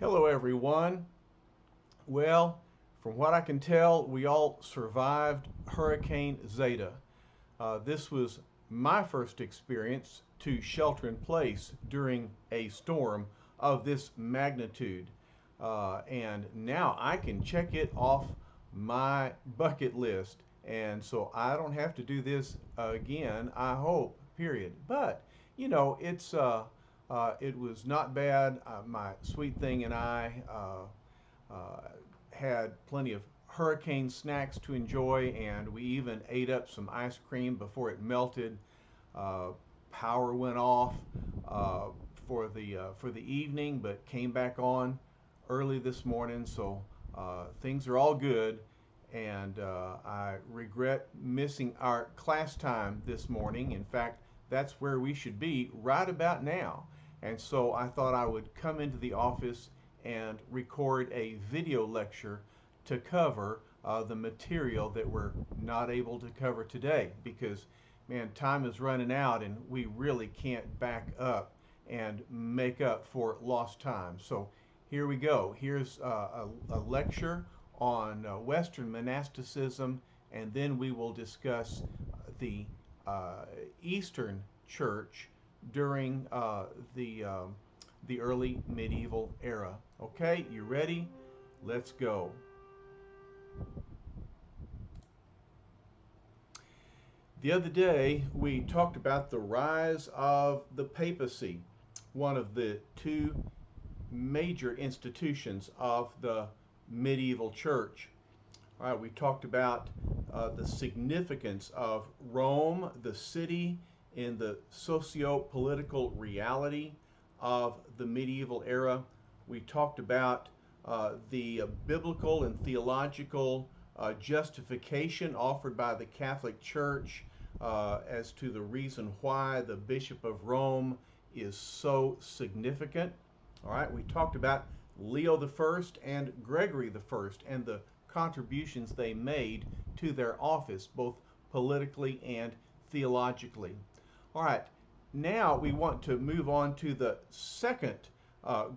Hello, everyone. Well, from what I can tell, we all survived Hurricane Zeta. This was my first experience to shelter in place during a storm of this magnitude. And now I can check it off my bucket list. And so I don't have to do this again, I hope, period. But, it was not bad. My sweet thing and I had plenty of hurricane snacks to enjoy, and we even ate up some ice cream before it melted. Uh, Power went off uh, for the evening, but came back on early this morning. So things are all good, and I regret missing our class time this morning. In fact, that's where we should be right about now. And so I thought I would come into the office and record a video lecture to cover the material that we're not able to cover today because, man, time is running out and we really can't back up and make up for lost time. So here we go. Here's a lecture on Western monasticism, and then we will discuss the Eastern Church during the early medieval era. Okay, you ready? Let's go. The other day, we talked about the rise of the papacy, one of the two major institutions of the medieval church. All right, we talked about the significance of Rome, the city, in the socio-political reality of the medieval era. We talked about the biblical and theological justification offered by the Catholic Church as to the reason why the Bishop of Rome is so significant. All right, we talked about Leo I and Gregory I and the contributions they made to their office, both politically and theologically. All right, now we want to move on to the second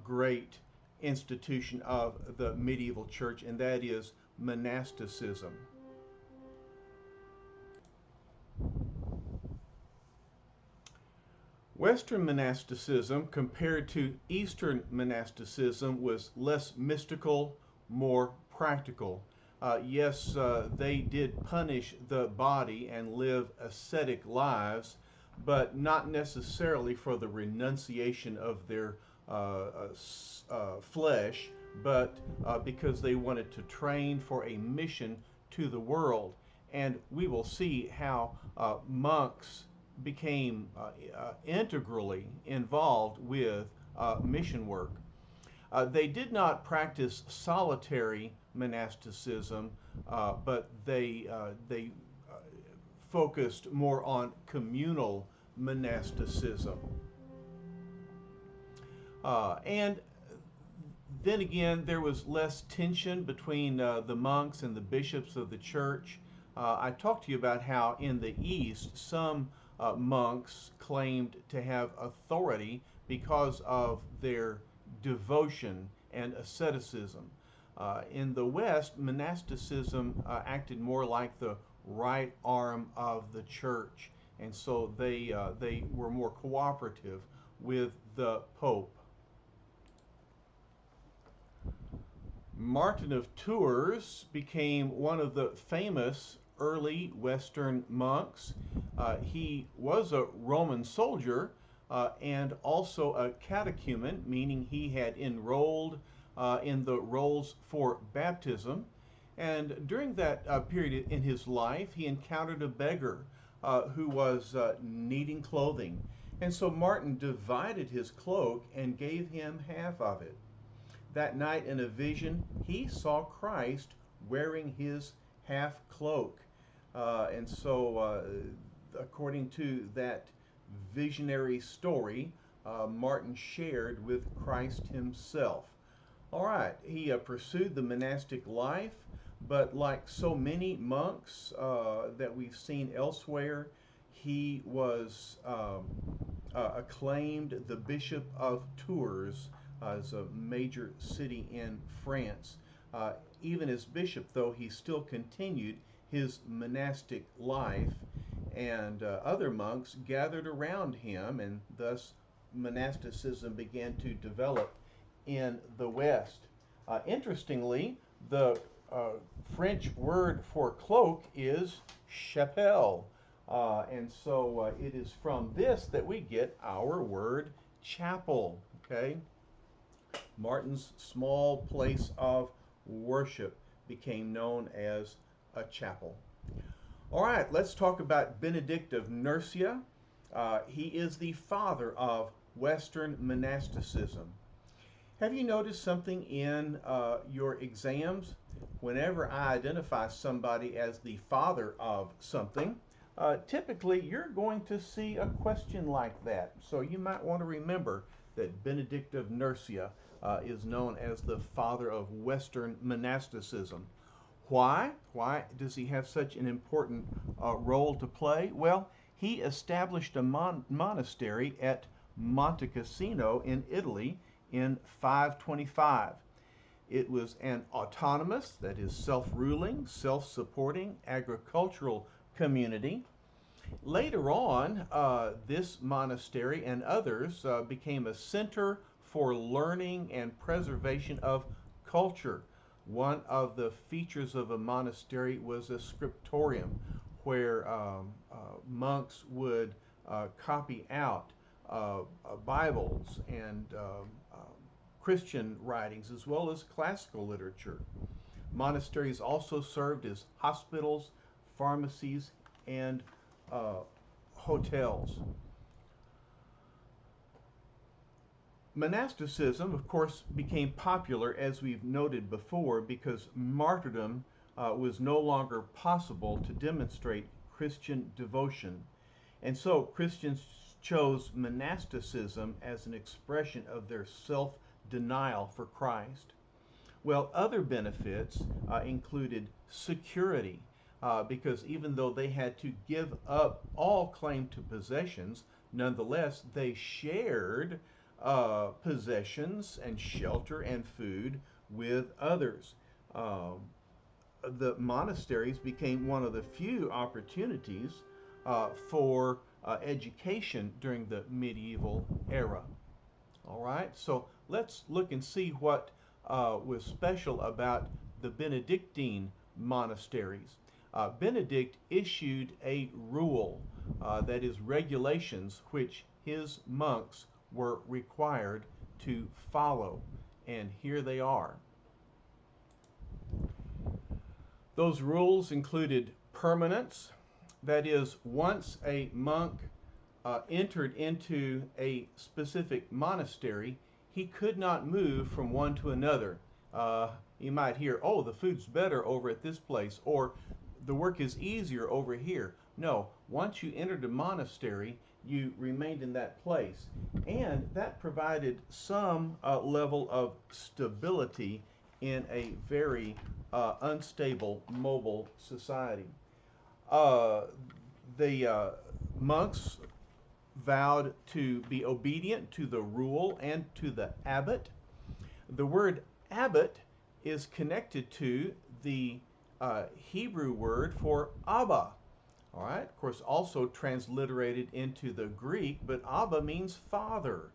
great institution of the medieval church, and that is monasticism. Western monasticism, compared to Eastern monasticism, was less mystical, more practical. Yes, they did punish the body and live ascetic lives, but not necessarily for the renunciation of their flesh, but because they wanted to train for a mission to the world. And we will see how monks became integrally involved with mission work. They did not practice solitary monasticism, but they focused more on communal monasticism. And then again, there was less tension between the monks and the bishops of the church. I talked to you about how in the East, some monks claimed to have authority because of their devotion and asceticism. In the West, monasticism acted more like the right arm of the church, and so they were more cooperative with the Pope. Martin of Tours became one of the famous early Western monks. He was a Roman soldier and also a catechumen, meaning he had enrolled in the rolls for baptism. And during that period in his life, he encountered a beggar who was needing clothing. And so Martin divided his cloak and gave him half of it. That night in a vision, he saw Christ wearing his half cloak. And so, according to that visionary story, Martin shared with Christ himself. All right, he pursued the monastic life, but like so many monks that we've seen elsewhere, he was acclaimed the Bishop of Tours is a major city in France. Even as bishop, though, he still continued his monastic life, and other monks gathered around him, and thus monasticism began to develop in the West. Interestingly, the French word for cloak is chapelle, and so it is from this that we get our word chapel. Okay, Martin's small place of worship became known as a chapel. All right, let's talk about Benedict of Nursia. He is the father of Western monasticism. Have you noticed something in your exams? Whenever I identify somebody as the father of something, typically you're going to see a question like that. So you might want to remember that Benedict of Nursia is known as the father of Western monasticism. Why? Why does he have such an important role to play? Well, he established a monastery at Monte Cassino in Italy in 525. It was an autonomous, that is self-ruling, self-supporting agricultural community. Later on, this monastery and others became a center for learning and preservation of culture. One of the features of a monastery was a scriptorium, where monks would copy out Bibles and Christian writings, as well as classical literature. Monasteries also served as hospitals, pharmacies, and hotels. Monasticism, of course, became popular, as we've noted before, because martyrdom was no longer possible to demonstrate Christian devotion. And so Christians chose monasticism as an expression of their self-denial for Christ. Well, other benefits included security, because even though they had to give up all claim to possessions, nonetheless they shared possessions and shelter and food with others. The monasteries became one of the few opportunities for education during the medieval era. All right, so let's look and see what was special about the Benedictine monasteries. Benedict issued a rule, that is regulations, which his monks were required to follow, and here they are. Those rules included permanence, that is, once a monk entered into a specific monastery, he could not move from one to another. You might hear, oh, the food's better over at this place, or the work is easier over here. No, once you entered a monastery, you remained in that place, and that provided some level of stability in a very unstable, mobile society. The monks vowed to be obedient to the rule and to the abbot. The word abbot is connected to the Hebrew word for Abba. All right, of course, also transliterated into the Greek, but Abba means father.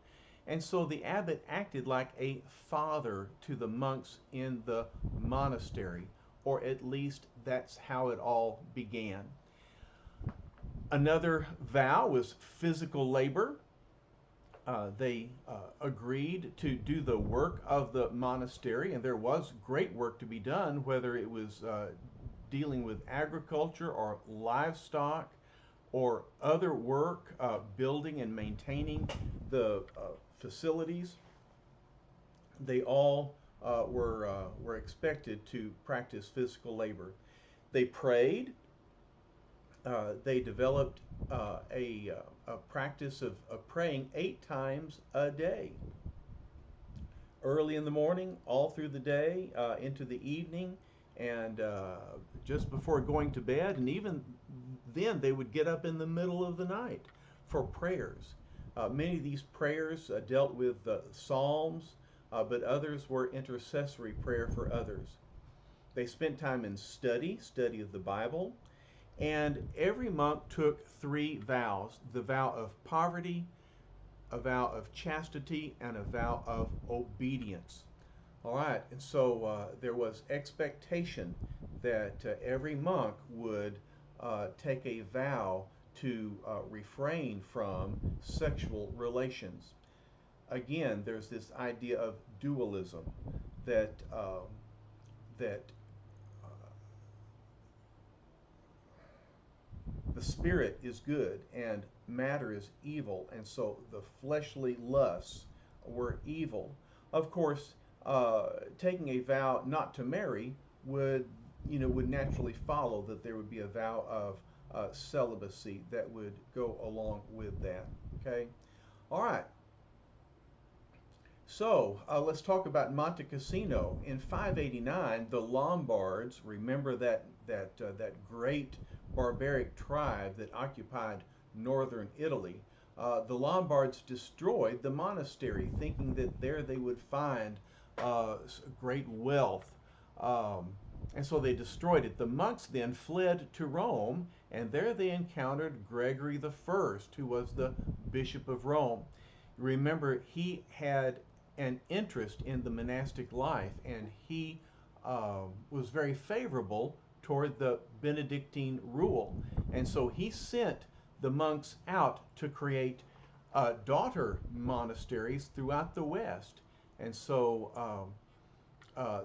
And so the abbot acted like a father to the monks in the monastery, or at least that's how it all began. Another vow was physical labor. They agreed to do the work of the monastery, and there was great work to be done, whether it was dealing with agriculture or livestock or other work, building and maintaining the facilities. They all were expected to practice physical labor. They prayed. They developed a practice of praying 8 times a day. Early in the morning, all through the day, into the evening, and just before going to bed, and even then they would get up in the middle of the night for prayers. Many of these prayers dealt with psalms, but others were intercessory prayer for others. They spent time in study of the Bible, and every monk took 3 vows: the vow of poverty, a vow of chastity, and a vow of obedience. All right, and so there was expectation that every monk would take a vow to refrain from sexual relations. Again, there's this idea of dualism that that the spirit is good and matter is evil, and so the fleshly lusts were evil. Of course, taking a vow not to marry would naturally follow that there would be a vow of celibacy that would go along with that. Okay, all right. So let's talk about Monte Cassino. In 589, the Lombards, remember that great barbaric tribe that occupied northern Italy. The Lombards destroyed the monastery, thinking that there they would find great wealth. And so they destroyed it. The monks then fled to Rome, and there they encountered Gregory the First, who was the Bishop of Rome. Remember, he had an interest in the monastic life, and he was very favorable toward the Benedictine rule. And so he sent the monks out to create daughter monasteries throughout the West. And so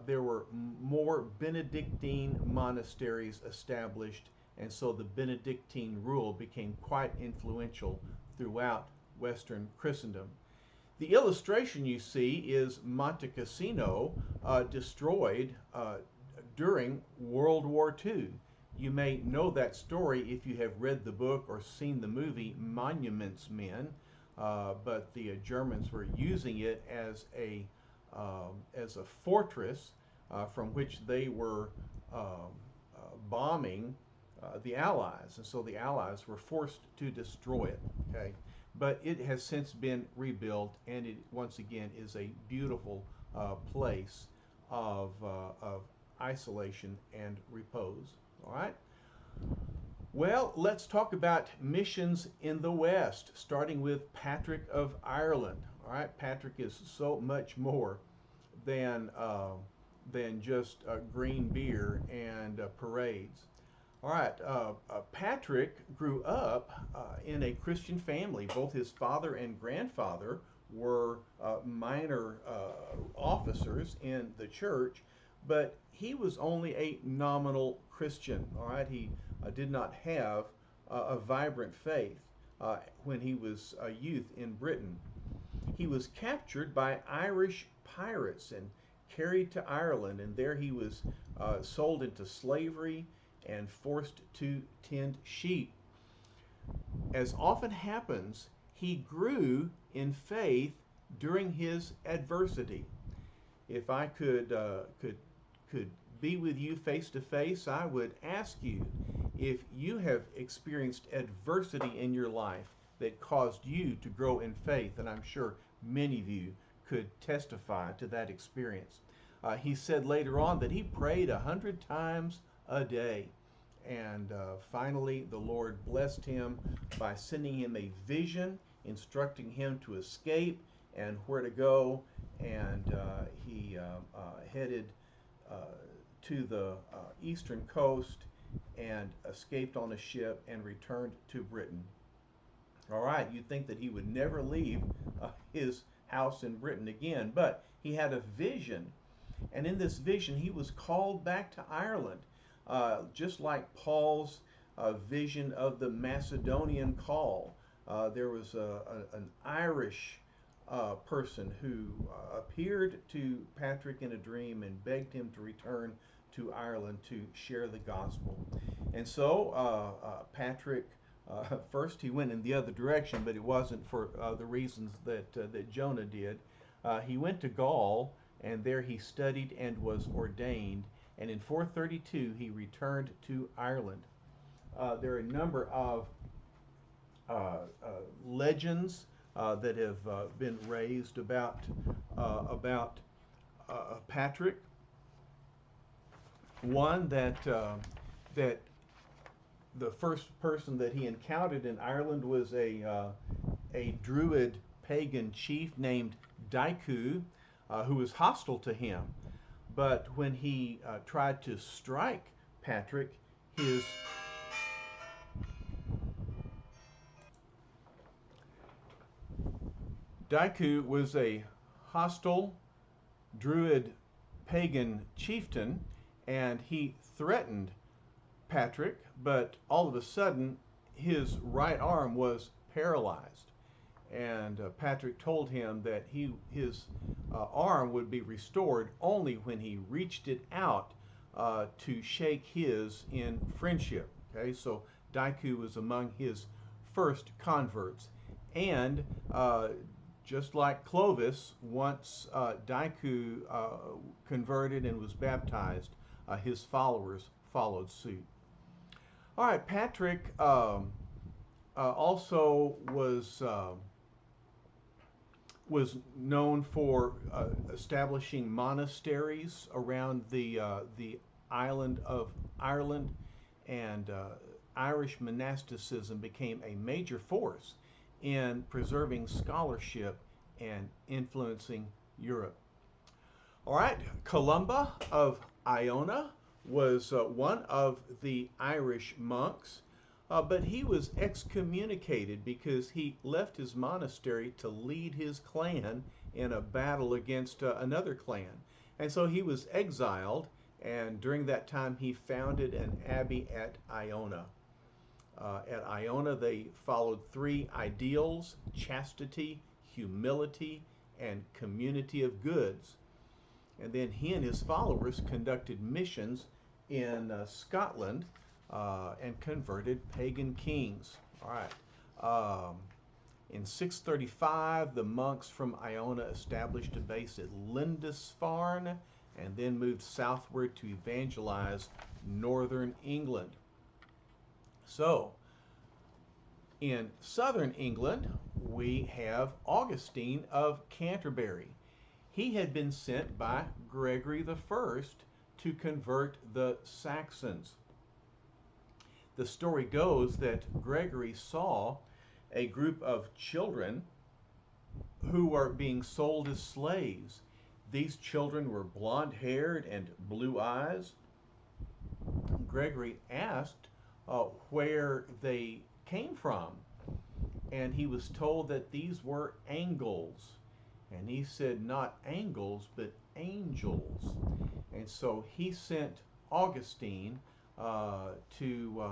there were more Benedictine monasteries established, and so the Benedictine rule became quite influential throughout Western Christendom. The illustration you see is Monte Cassino destroyed during World War II. You may know that story if you have read the book or seen the movie Monuments Men, but the Germans were using it as a fortress from which they were bombing the Allies, and so the Allies were forced to destroy it. Okay, but it has since been rebuilt, and it once again is a beautiful place of isolation and repose. All right. Well, let's talk about missions in the West, starting with Patrick of Ireland. All right, Patrick is so much more than just green beer and parades. All right, Patrick grew up in a Christian family. Both his father and grandfather were minor officers in the church, but he was only a nominal Christian. All right, he did not have a vibrant faith when he was a youth in Britain. He was captured by Irish pirates and carried to Ireland, and there he was sold into slavery and forced to tend sheep. As often happens, he grew in faith during his adversity. If I could be with you face to face, I would ask you if you have experienced adversity in your life that caused you to grow in faith, and I'm sure many of you could testify to that experience. He said later on that he prayed 100 times a day, and finally the Lord blessed him by sending him a vision, instructing him to escape and where to go, and he headed to the eastern coast and escaped on a ship and returned to Britain. All right, you'd think that he would never leave his house in Britain again, but he had a vision, and in this vision he was called back to Ireland, just like Paul's vision of the Macedonian call. There was an Irish person who appeared to Patrick in a dream and begged him to return to Ireland to share the gospel. And so Patrick, first he went in the other direction, but it wasn't for the reasons that Jonah did. He went to Gaul, and there he studied and was ordained, and in 432 he returned to Ireland. There are a number of legends that have been raised about Patrick. One that the first person that he encountered in Ireland was a druid pagan chief named Daiku, who was hostile to him. But when he tried to strike Patrick, his Daiku was a hostile druid pagan chieftain, and he threatened Patrick, but all of a sudden his right arm was paralyzed. And Patrick told him that his arm would be restored only when he reached it out to shake his in friendship. Okay, so Daiku was among his first converts. And just like Clovis, once Daiku converted and was baptized, his followers followed suit. All right, Patrick also was known for establishing monasteries around the island of Ireland, and Irish monasticism became a major force in preserving scholarship and influencing Europe. All right, Columba of Iona was one of the Irish monks, but he was excommunicated because he left his monastery to lead his clan in a battle against another clan. And so he was exiled, and during that time he founded an abbey at Iona. At Iona, they followed three ideals: chastity, humility, and community of goods. And then he and his followers conducted missions in Scotland and converted pagan kings. All right. In 635, the monks from Iona established a base at Lindisfarne and then moved southward to evangelize northern England. So, in southern England, we have Augustine of Canterbury. He had been sent by Gregory I to convert the Saxons. The story goes that Gregory saw a group of children who were being sold as slaves. These children were blonde-haired and blue eyes. Gregory asked where they came from, and he was told that these were Angles. And he said not Angles, but angels. And so he sent Augustine to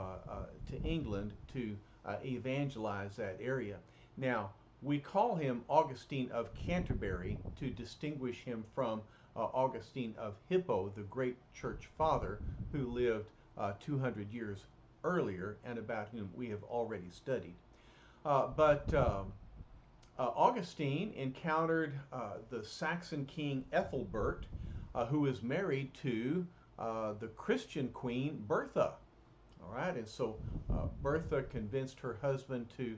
England to evangelize that area. Now, we call him Augustine of Canterbury to distinguish him from Augustine of Hippo, the great church father who lived 200 years earlier and about whom we have already studied. But Augustine encountered the Saxon king Ethelbert, who was married to the Christian queen Bertha. All right, and so Bertha convinced her husband to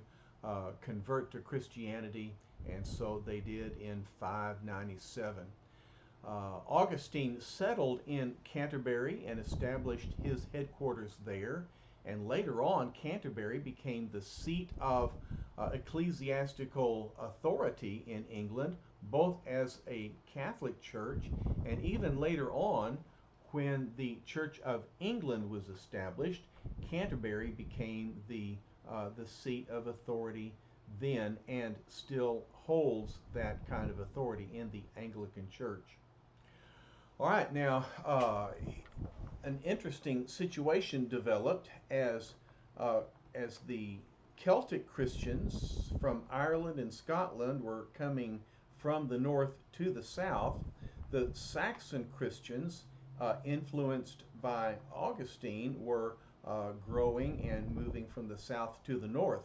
convert to Christianity, and so they did in 597. Augustine settled in Canterbury and established his headquarters there, and later on Canterbury became the seat of ecclesiastical authority in England, both as a Catholic church and even later on when the Church of England was established. Canterbury became the seat of authority then and still holds that kind of authority in the Anglican Church. All right, now an interesting situation developed as the Celtic Christians from Ireland and Scotland were coming from the north to the south. The Saxon Christians, influenced by Augustine, were growing and moving from the south to the north.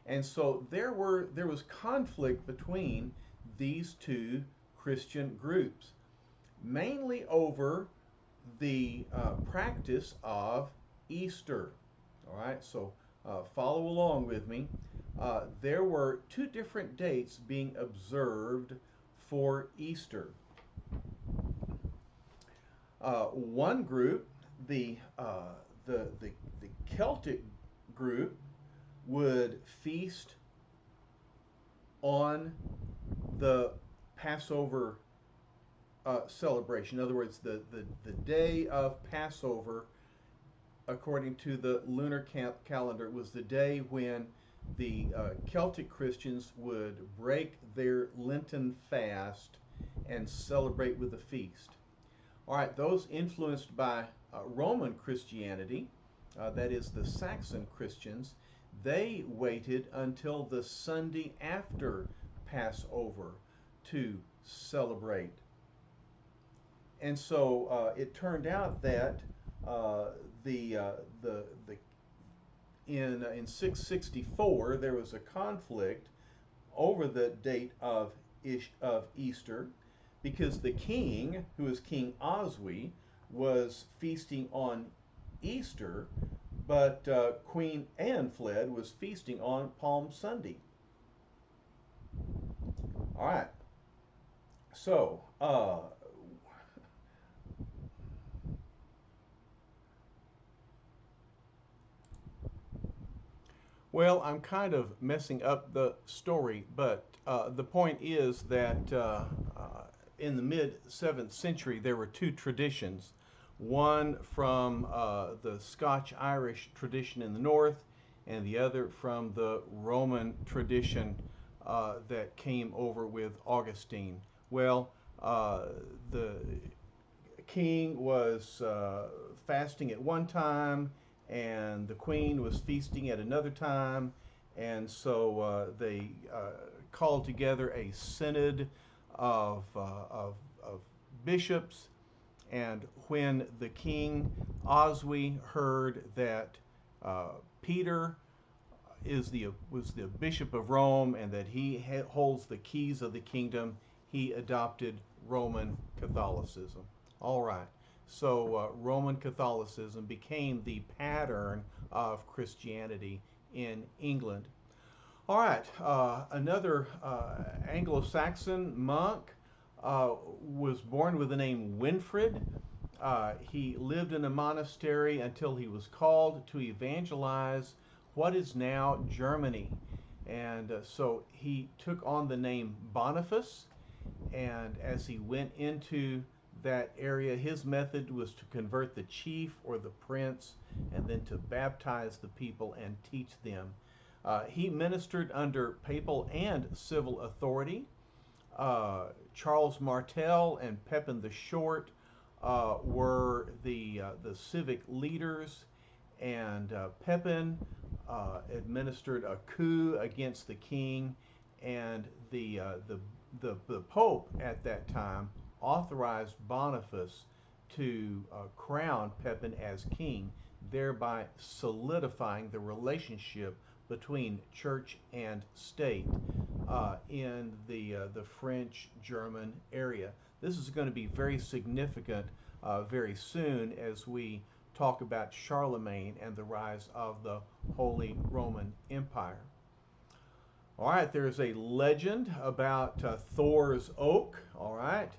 And so there was conflict between these two Christian groups, mainly over the practice of Easter. All right, so follow along with me. there were two different dates being observed for Easter. One group, the Celtic group, would feast on the Passover celebration. In other words, the day of Passover, according to the lunar calendar, was the day when the Celtic Christians would break their Lenten fast and celebrate with a feast. All right, those influenced by Roman Christianity, that is the Saxon Christians, they waited until the Sunday after Passover to celebrate. And so it turned out that in 664 there was a conflict over the date of Easter, because the king, who was King Oswy, was feasting on Easter, but Queen Anne-Fled was feasting on Palm Sunday. All right. So, well, I'm kind of messing up the story, but the point is that in the mid-7th century there were two traditions. One from the Scotch-Irish tradition in the north, and the other from the Roman tradition that came over with Augustine. Well, the king was fasting at one time, and the queen was feasting at another time, and so they called together a synod of bishops. And when the king Oswy heard that Peter was the bishop of Rome and that he holds the keys of the kingdom, he adopted Roman Catholicism. All right. So Roman Catholicism became the pattern of Christianity in England. All right, another Anglo-Saxon monk was born with the name Winfrid. He lived in a monastery until he was called to evangelize what is now Germany. And so he took on the name Boniface, and as he went into that area, his method was to convert the chief or the prince and then to baptize the people and teach them. He ministered under papal and civil authority. Charles Martel and Pepin the Short were the civic leaders, and Pepin administered a coup against the king, and the Pope at that time authorized Boniface to crown Pepin as king, thereby solidifying the relationship between church and state in the French-German area. This is going to be very significant very soon as we talk about Charlemagne and the rise of the Holy Roman Empire. All right, there's a legend about Thors Oak. All right,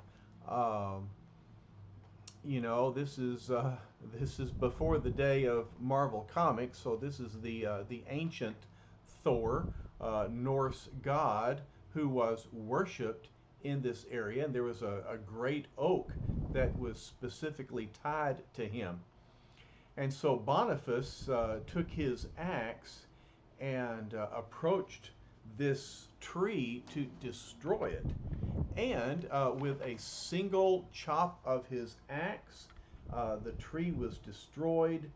you know, this is before the day of Marvel Comics, so this is the ancient Thor, Norse god, who was worshipped in this area, and there was a great oak that was specifically tied to him. And so Boniface took his axe and approached this tree to destroy it. And with a single chop of his axe, the tree was destroyed.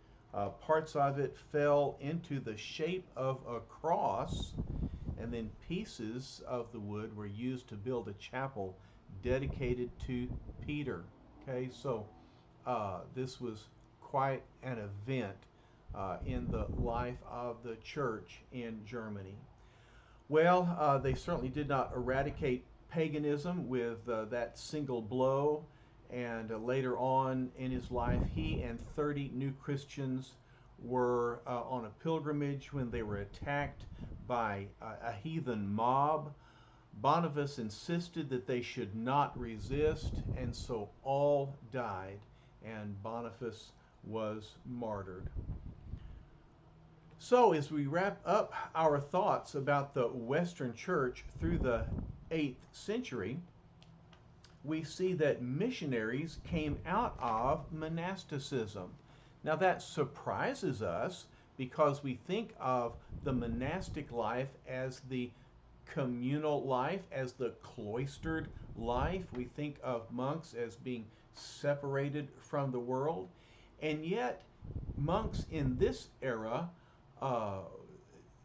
Parts of it fell into the shape of a cross, and then pieces of the wood were used to build a chapel dedicated to Peter. Okay, so this was quite an event in the life of the church in Germany. Well, they certainly did not eradicate paganism with that single blow, and later on in his life, he and 30 new Christians were on a pilgrimage when they were attacked by a heathen mob. Boniface insisted that they should not resist, and so all died, and Boniface was martyred. So, as we wrap up our thoughts about the Western Church through the 8th century, we see that missionaries came out of monasticism. Now, that surprises us because we think of the monastic life as the communal life, as the cloistered life. We think of monks as being separated from the world. And yet, monks in this era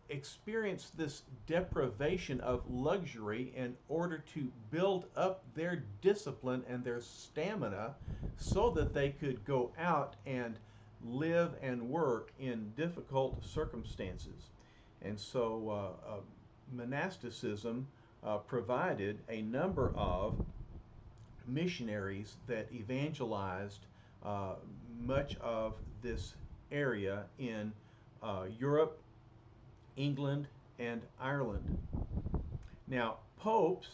experience this deprivation of luxury in order to build up their discipline and their stamina so that they could go out and live and work in difficult circumstances. And so monasticism provided a number of missionaries that evangelized much of this area in Europe, England, and Ireland. Now, popes,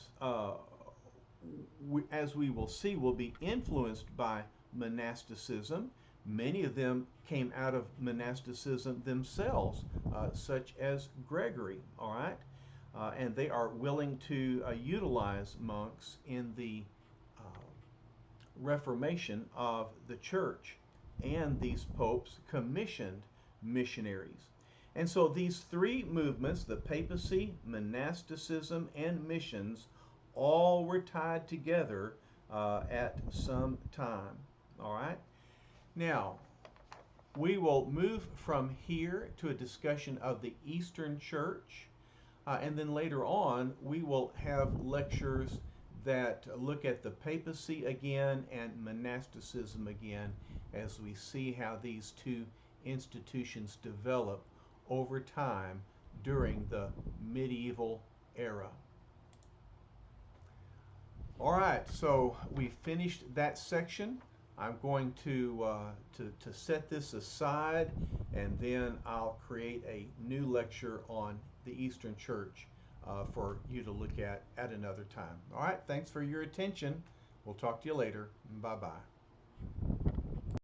as we will see, will be influenced by monasticism. Many of them came out of monasticism themselves, such as Gregory, all right? And they are willing to utilize monks in the reformation of the church. And these popes commissioned missionaries. And so these three movements, the papacy, monasticism, and missions, all were tied together at some time. All right? Now, we will move from here to a discussion of the Eastern Church. And then later on, we will have lectures that look at the papacy again and monasticism again as we see how these two institutions develop over time during the medieval era. All right, so we finished that section. I'm going to set this aside, and then I'll create a new lecture on the Eastern Church for you to look at another time. All right, thanks for your attention. We'll talk to you later. Bye-bye.